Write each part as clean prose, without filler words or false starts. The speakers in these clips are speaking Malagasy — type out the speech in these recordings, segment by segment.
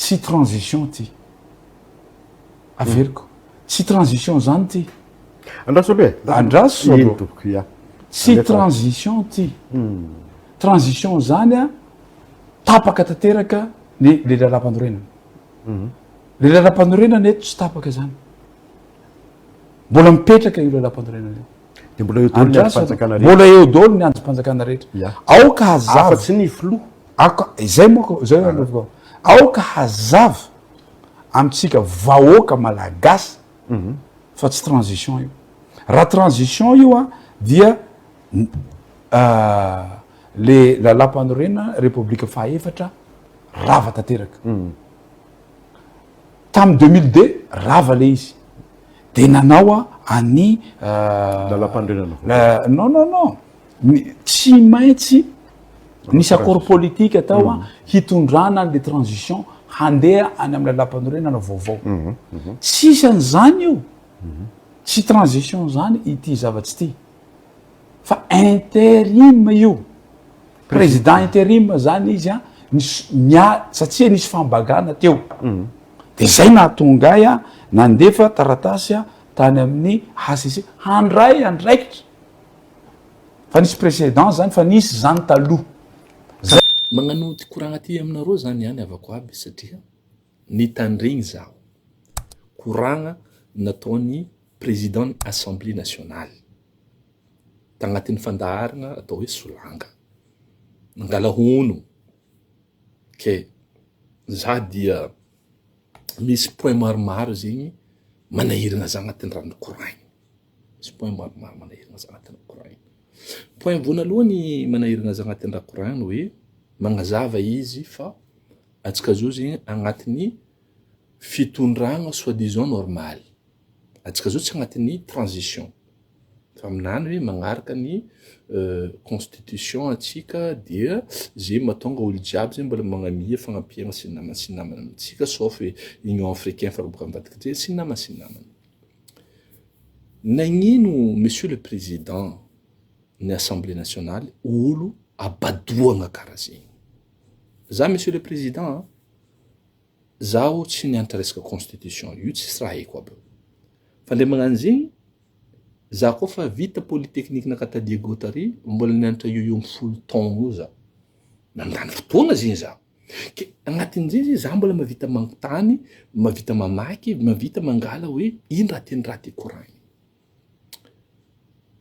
tsy transition ty averiko tsy transition zany ty andraso tsy transition ty transition zany a tapaka tanteraka ny le lalam-panorenana le lalam-panorenana eto tsy tapaka zany mbola mipetraka io lalam-panorenana io mbola eo dolo ny androm-panjakana rehetra aoka hazava tsy ny flo zay moko zay alovako aoka hazava amitsika vahoaka malagasy fa tsy transition io raha transition io a dia le lalam-panorenana république fahaefatra rava tanteraka tamy 2002 rava le izy de nanao a any lalam-panorenana non tsy maintsy nisy accord politique atao a hitondrana le transition handeha any amin'ny lalam-panorenana vaovao tsisy an'izany io tsy transition zany ity zavatsy ty fa intérim io président intérim zany izy a satria nisy fambagana teo de zay nahatongay a nandefa taratasy a tany amin'ny HCC handray andraikitra fa nisy précédent zany fa nisy zany taloha magnano ty koragna ty aminareo zany ihany avako aby satria nitandregny zaho koragna nataony président assemblée nationale tagnatin'ny fandaharagna atao hoe Solanga nangala hono ke za dia misy point maromaro zegny manahiragna za agnatin'ny rano koragna misy point maromaro manahiragna za agnatin'ny koragna point voalohany manahiragna za agnatin'ny raha koragna hoe magnazava izy fa atsika zao zegny agnatin'ny fitondragna soi-disant normal atsika zao tsy agnatin'ny transition fa aminany hoe magnaraka ny constitution atsika dia zay mahatonga olo jiaby zay mbola magnamia fagnampihagna sy namana amitsika sauf union africain faraboaka ambadika ty sy namana nagnino monsieur le président ny assemblée nationale olo abadoagna karaha zegny za monsieur le président zaho tsy nianatra resaka constitution io tsisy raha haiko aby fa le magnano zegny za koa fa vita polytechnique nakata Diego Tary mbola nianatra io folo taogno io za nandany fotoagna zegny za ke agnatin'izay za mbola mavita manontany mavita mamaky mavita mangala hoe ino raha teny raha ty koragny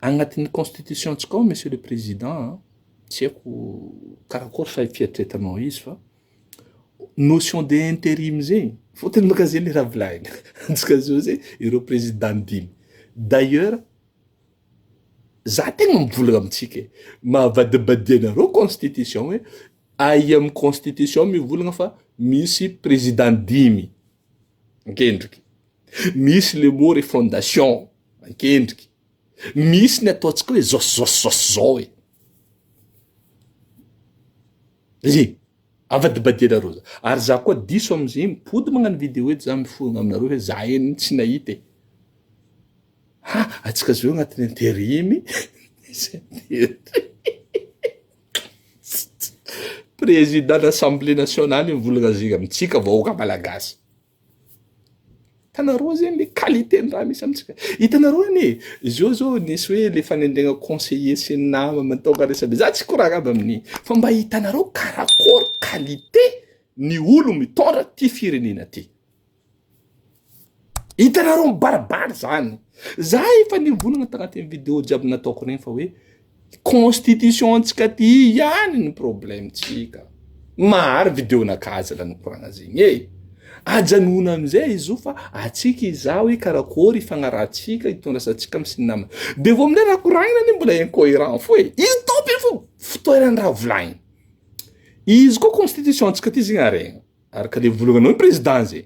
agnatin'ny constitution antsika ao monsieur le président tsy haiko karakory fa fiatretanao izy fa notion de intérim zegny fotony maka zegny le raha volagny antsika zao zay ireo président dimy d'ailleurs za tegna mivolagna amitsika mahavadibadianareo constitution hoe ai amin'ny constitution mivolagna fa misy président dimy ankendriky misy le mot refondation ankendriky misy ny ataontsika hoe zao e izy avadibadianareo za ary za koa diso amizay mipody magnano vidéo eto za mifogna aminareo hoe za eny tsy nahita e atsika zao agnatin'ny intérim président d'assemblée nationale mivolagna zegny amitsika vahoaka malagasy hitanareo zegny le qualité ny raha misy amitsika hitanareo anie zao nisy hoe le fanendregna conseiller sy ny nama matonga resabe za tsy koragna aby amin'igny fa mba hitanareo karakory qualité ny olo mitondra ty firenena ty hitanareo mibaribary zany za efa nivolagna tagnatin'ny vidéo jiaby nataoko regny fa hoe constitution antsika ty ihany ny problème tsika maro vidéo nakaza la nikoragna zegny ajanona amizay izy io fa atsika iza hoe karakory ifagnarahantsika hitondrasantsika amy sy ny namana de vo amin'ilay raha koragna ny mbola incohérent fo izy topy fo fitoerany raha volagny izy koa constitution antsika ty zegny aregna araka le volagna ny président zay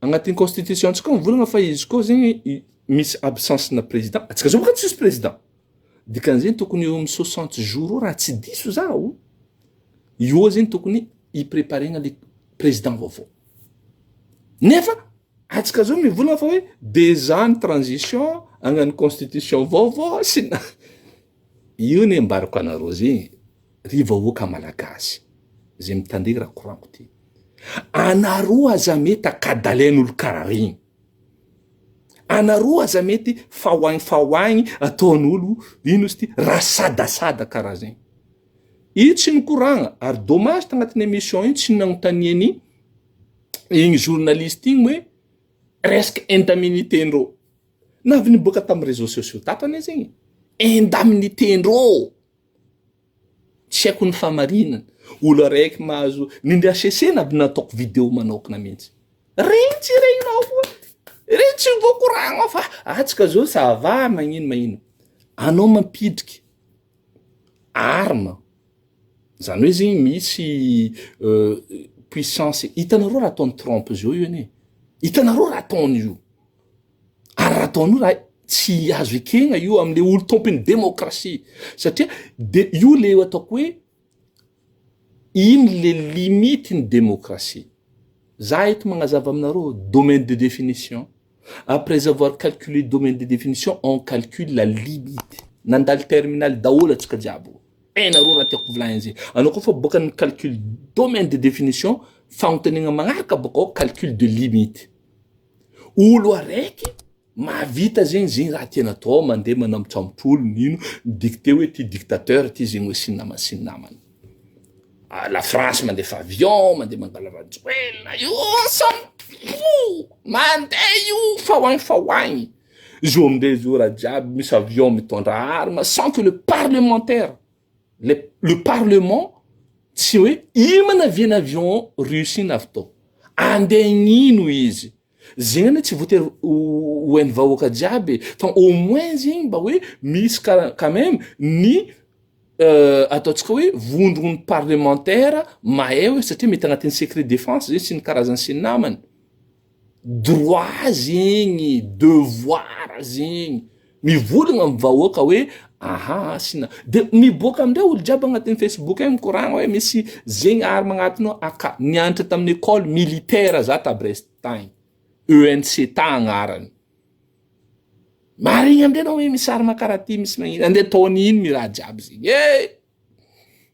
agnatin'ny constitution antsika mivolagna fa izy koa zegny misy absence na président atsika zao boka tsisy président dikan'izay tokony eo amy 60 jours raha tsy diso zao io zegny tokony hipreparegna le président vaovao nefa atsika zao mivolagna fa hoe déjà ny transition agnano constitution vaovao sy na io ny ambarako anareo zegny ry vahoaka malagasy zay mitandregny raha koragno ty Anareo aza mety akadalain'olo karaha regny. Anareo aza mety fahoagny ataon'olo ino izy ty rasadasada karaha zegny. Io tsy nikoragna ary dommage tagnatin'ny émission io tsy nanontaniany igny journaliste igny hoe resaka indemnité-ndreo. Navy niboaka tamin'ny réseaux sociaux tapany zegny. Indemnité-ndreo. Tsy haiko ny famarinana. Olo araiky mahazo nindry HCC navy nataoko vidéo manokana mihitsy. Regny tsy regninao koa. Regny tsy voakoragna fa atsika zao ça va magnino. Anao mampidriky arma. Zany hoe zegny misy puissance. Hitanareo raha ataony Trump zao io ane. Hitanareo raha ataony io. Ary raha ataony io raha tsy azo ekegna io amile olo tompony démocratie. Satria io le ataoko hoe ino le limite ny démocratie. Za eto magnazava aminareo domaine de définition. Après avoir calculé le domaine de définition, on calcule la limite. Nandalo terminal daholo atsika jiaby. Nareo raha tiako volagny zegny. Anao koa fa boka ny calcul domaine de définition, fagnontaniagna magnaraka boka calcul de limite. Olo araiky mahavita zegny raha tiana atao mandeha manambotsambotry olo nino dicté hoe ty dictateur ty zegny hoe sinamany. La France mandefa avion, mandeha mangala Venezuela, io mandeha io fahoagny. Zo amindray zo raha jiaby misy avion mitondra arme sans que le parlementaire, le parlement tsy hoe ino manaviana avion russe iny avy tao. Andeha gn'ino izy. Zegny ane tsy voatery hoen'ny vahoaka jiaby fa au moins zegny mba hoe misy quand même ny ataotsika hoe vondrony parlementaire mahay hoe satria mety agnatin'ny secret défense zegny sy ny karazany sy ny namany. Droit zegny, devoir zegny. Mivolagna amin'ny vahoaka hoe sina. De miboaka amindray olo jiaby agnatin'ny Facebook ay mikoragna hoe misy zegny arme agnatiny aka nianatra tamin'ny école militaire za ta Brest tagny. ENC ta agnarany. Marigny amindray anao hoe misy arme karaha ty misy magnino. Andeha ataony ino mi raha jiaby zegny.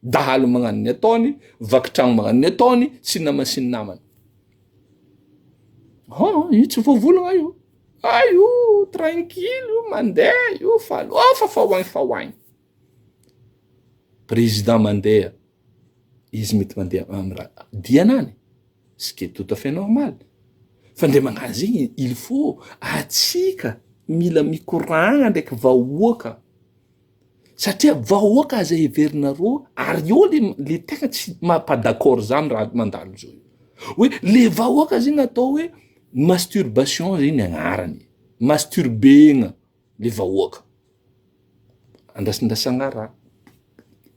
Dahalo magnano ny ataony, vakitragno magnano ny ataony, sy ny namany. Io tsy voavolagna io. Io tranquille, mandeha, io falofa fahoagny. Président mandeha, izy mety mandeha amin'ny raha dianany. Ce qui est tout à fait normal. Fa ndray magnano zegny, il faut atsika mila mikoragna ndraiky vahoaka. Satria vahoaka aza heverinareo ary io le tegna tsy mampadaccord zany raha mandalo zao io. Hoe le vahoaka zegny atao hoe masturbation zegny agnarany. Masturbegna le vahoaka. Andrasandasagna raha.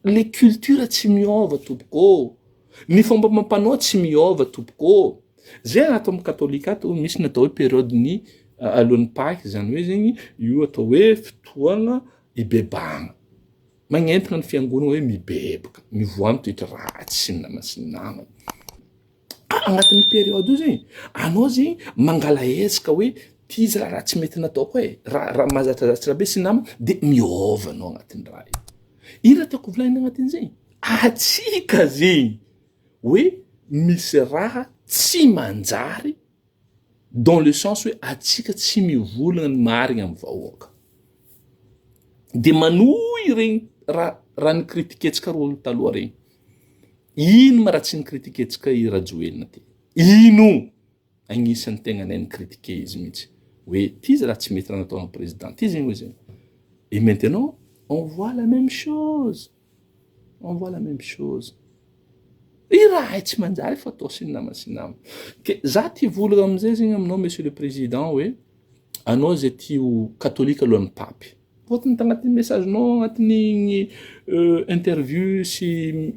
Le culture tsy miova tompoko. Ny fomba mampanao tsy miova tompoko. Zay atao amin'ny katolika ato misy natao hoe période ny alohan'ny Pâques zany hoe zegny io atao hoe fotoagna ibebagna. Magnentana ny fiangonana hoe mibebaka, mivoa mitoetra ratsy sy ny namany. Agnatin'ny période io zegny, anao zegny mangala hezaka hoe ty izy raha tsy mety nataoko raha mahazatra be sy ny namany de miova anao agnatin'ny raha io. Ino tiako volagny agnatin'izegny? Atsika zegny hoe misy raha tsy manjary dans le sens hoe atsika tsy mivolagna ny marigna amin'ny vahoaka. De manohy regny raha nikritiketsika rolo taloha regny. Ino ma raha tsy nikritiketsika i Rajoelina ty? Ino? Agnisan'ny tegna nay nikritike izy mihitsy. Hoe ty izy raha tsy mety raha nataon'ny président. Ty zegny hoe zegny. Et maintenant, on voit la même chose. I raha tsy manjary fa atao sy ny namany. Ke za ty volagna amizay zegny aminao monsieur le président hoe anao zay tio katolika alohan'ny papy. Fotony tagnatin'ny messagenao agnatin'ny interview sy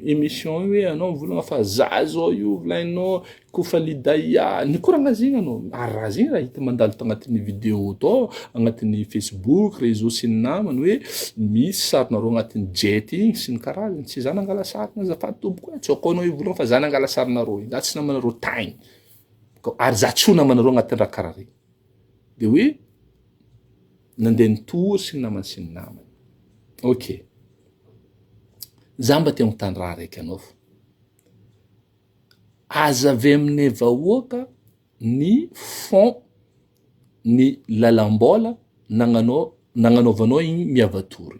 émission hoe anao volagna fa za zao io volagninao kofa lidaia nikoragna zegny anao. Ary raha zegny raha hita mandalo tagnatin'ny vidéo tao agnatin'ny Facebook, réseau sy ny namany hoe misy sarinareo agnatin'ny jet igny sy ny karazany. Tsy za nangala sarina azafady tompoko tsy ako anao volagna fa za nangala sarinareo. Za tsy namanareo tagny. Ary za tsy namanareo agnatin'ny raha karaha regny. De hoe nandeha nitory sy ny namany. Ok. Za mba te agnontany raha raiky anao. aza avy amin'ny vahoaka ny fond ny lalam-bola nagnanaovanao igny miavatory.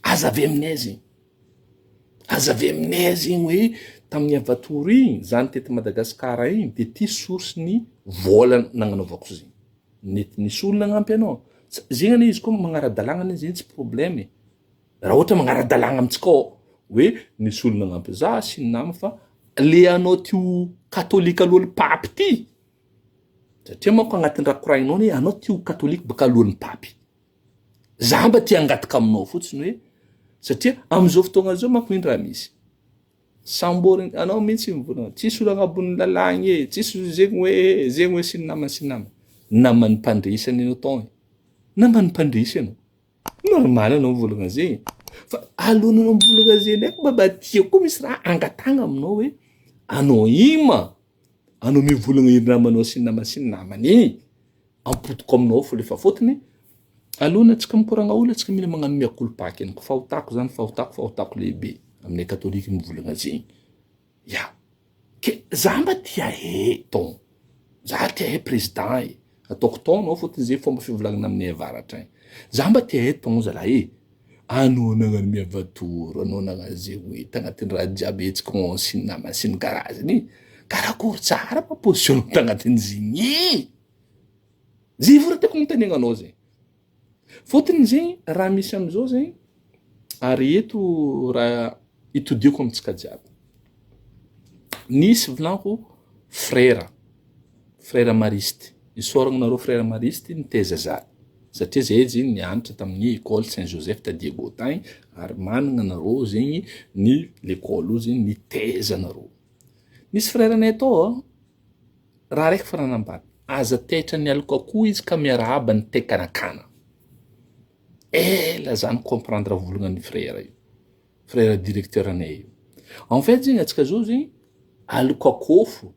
Aza avy aminay zegny. Aza avy aminay zegny hoe tamin'ny avatory igny zany teto Madagasikara igny de ty source ny vola nagnanaovako zegny. Nety nisy olona agnampy anao. Zegny ane izy koa magnaradalagna zegny tsy problème. Raha ohatra magnaradalagna amintsika hoe nisy olona agnampy za sy ny nama fa le anao tio katolika alohan'ny papy ty. Satria manko agnatin'ny raha koragninao hoe anao tio katolika baka alohan'ny papy. Za mba tia angataka aminao fotsiny hoe satria am'izao fotoagna zao manko iny raha misy. Sambory anao mihitsy mivolagna tsisy olo agnabon'ny lalagny tsisy zegny hoe sy ny nama. Namany mpandresany anao tao. Namany mpandresy anao. Normal anao mivolagna zegny. Fa alohan'ny anao mivolagna zegny ndraiky mba tia koa misy raha angatagna aminao hoe anao ima. Anao mivolagna iny namanao sy ny namany. Ampotoko aminao fo lefa fotony. Alohan'ny antsika mikoragna olo antsika mila magnano miakolopaky any. Fahotako zany fahotako lehibe. Amin'ny katolika mivolagna zegny. Ya. Ke za mba tia ton. Za tia président ataoko taonao fotony zay fomba fivolagnana amin'ny avaratra igny. Za mba tia ton zalahy anao nagnano miavatory, anao nagnano zegny hoe tagnatin'ny raha jiaby etsika sy ny nama sy ny karazany. Karakory tsara pa position tagnatin'ny zegny. Zay vao raha tiako notanegna anao zegny. Fotony zegny raha misy am'izao zegny ary eto raha itodiako amintsika jiaby. Nisy volanko frère mariste. Isaoragnareo frère mariste niteza za. Satria zay zegny nianatra tamin'ny école Saint-Joseph ta Diego tagny ary managna nareo zegny ny l'école io zegny niteza nareo. Nisy frère anay atao raha raiky faranambady. Aza taitra ny aloko akoho izy ka miarahaba ny tekanakana. Ela zany comprendre volagna frère io. Frère directeur anay io. En fait zegny atsika zao zegny aloko akoho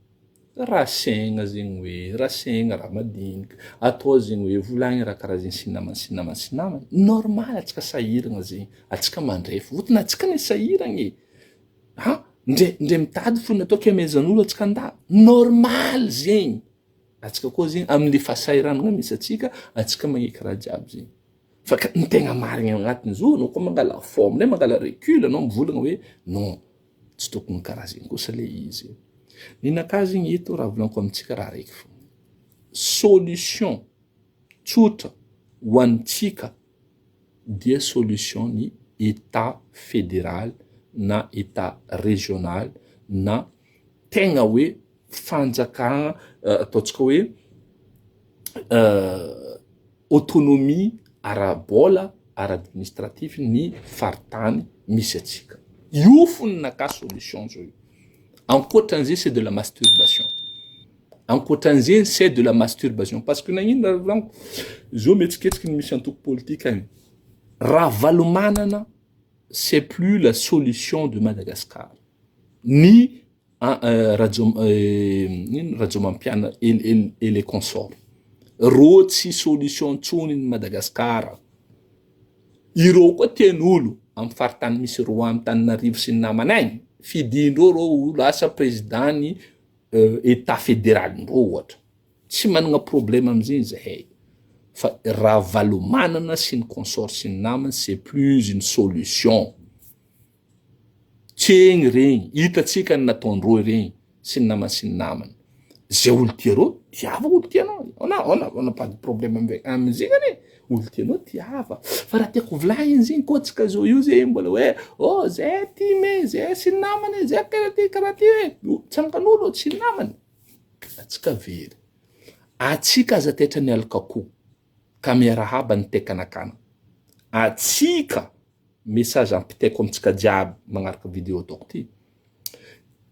raha saigna zegny hoe raha saigna raha madinika atao zegny hoe volagny raha karaha zegny sy namany normal atsika sahiragna zegny atsika mandrefy votona atsika ny sahiragna ndre mitady fo natao kiamezan'olo atsika nda normal zegny atsika koa zegny amin'ny fahasahiranagna misy atsika magneky raha jiaby zegny fa ny tegna marigny agnatiny zo anao koa mangala forme mangala recul anao mivolagna hoe non tsy tokony karaha zegny kosa le izy. Ninaka zegny eto raha volaniko amintsika raha raiky fo. Solution tsotra ho antsika dia solution ny état fédéral na état régional na tegna hoe fanjakagna ataontsika hoe autonomie ara-bola ara-administratif ny faritany misy atsika. Io fo ninaka solution zao io. Ankoatran'izay c'est de la masturbation. Ankoatran'izay c'est de la masturbation parce que nagnino raha volaniko zo mietsiketsika ny misy antoko politika agny. Raha valomanana c'est plus la solution de Madagascar. Ni Rajomampiana et les consorts. Rô tsy solution tsony ny Madagascar. Irô koa tian'olo amin'ny faritany misy roa amin'ny Tananarivo sy ny namanay. Fidindreo rô lasa président ny état fédéral ndreo ohatra. Tsy managna problème am'zegny zahay. Fa raha valomanana sy ny consort sy ny namany c'est plus une solution. Tsegny regny, hitatsika ny nataondreo regny sy ny namany. Zay olo tiareo, tiava olo tianao. On a pas de problème am'zegny ane. Olo tianao tiava. Fa raha tiako volagny zegny koa tsika zao io zegny mbola hoe zay ty me, zay sy namany, zay karaha ty hoe tsangan'olo tsy namany. Atsika very. Atsika aza taitra ny alaka akoho ka miarahaba ny tekanakana. Atsika message ampitaiko amintsika jiaby magnaraka vidéo ataoko ty.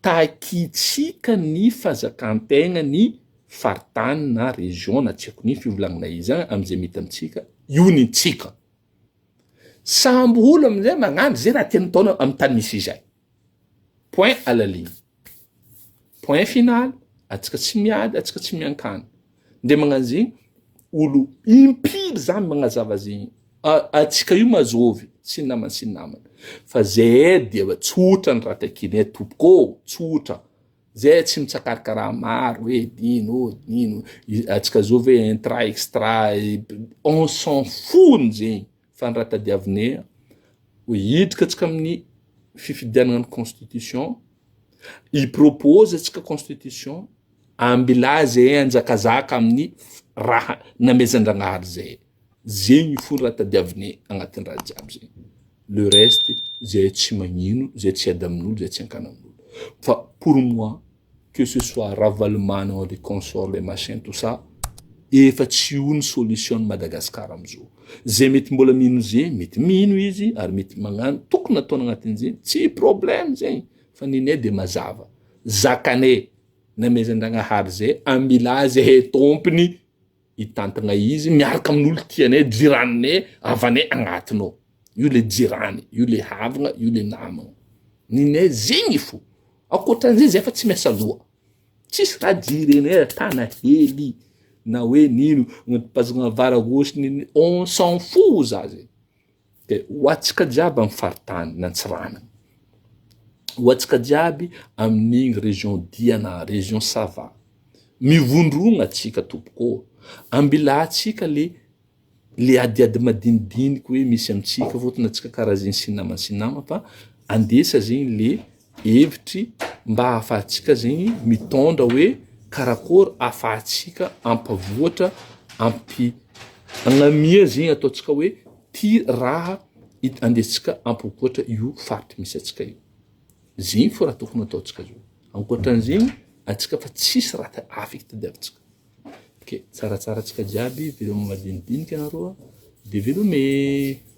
Takitsika ny fazakantegna ny faritany na région na tiako ny fivolagnana izy am'izay mety amitsika io ny tsika. Samby olo am'izay magnano zay raha tiany taona amin'ny tany misy izay. Point à la ligne. Point final. Atsika tsy miady, atsika tsy miankany. Nde magnano zegny olo impiry zany magnazava zegny. Atsika io mazovy sy namany. Fa zay dia tsotra ny raha takinay tompoko tsotra. zay tsy mitsakarakaraha maro hoe dino atsika zao hoe intra extra on s'en fout zegny fa ny raha tadiavinay ho hiditra atsika amin'ny fifidianana ny constitution ipropose atsika constitution ambila zay anjakazaka amin'ny raha namezan-dragnahary zay zegny fo raha tadiavinay agnatin'ny raha jiaby zegny le reste zay tsy magnino zay tsy ady amin'olo zay tsy ankana amin'olo fa pour moi que ce soit Ravalomanana les consorts les machins tout ça efa tsy ony solution Madagascar amizao zay mety mbola mino zegny mety mino izy ary mety magnano tokony ataona agnatin'izay tsy problème zegny fa ninay de mazava zakanay namezan-dragnahary zay ambila zay tompony hitantagna izy miaraka amin'olo tianay jiranay avanay agnatinao io le jirany io le havagna io le namagna ninay zegny fo akoatran'izay zay fa tsy miasa loha tsisy raha jirenay tana hely na hoe nino gnatipazagna vara gauche nini on s'en fout za zay ke hoatsika jiaby amin'ny faritany nantsiranana hoatsika jiaby amin'igny région Diana région Sava mivondrogna atsika tompoko ambila atsika le adiady madinidiniky hoe misy amitsika fotony atsika karaha zegny sinama fa andesa zegny le hevitry mba ahafahantsika zegny mitondra hoe karakory ahafahantsika ampavoatra agnamia zegny ataontsika hoe ty raha andesitsika ampavoatra io faritry misy atsika io zegny fo raha tokony ataontsika zao ankoatran'zegny atsika fa tsisy raha afaka tadiavintsika ke tsaratsara atsika jiaby veloma madinidinika anaroa de velome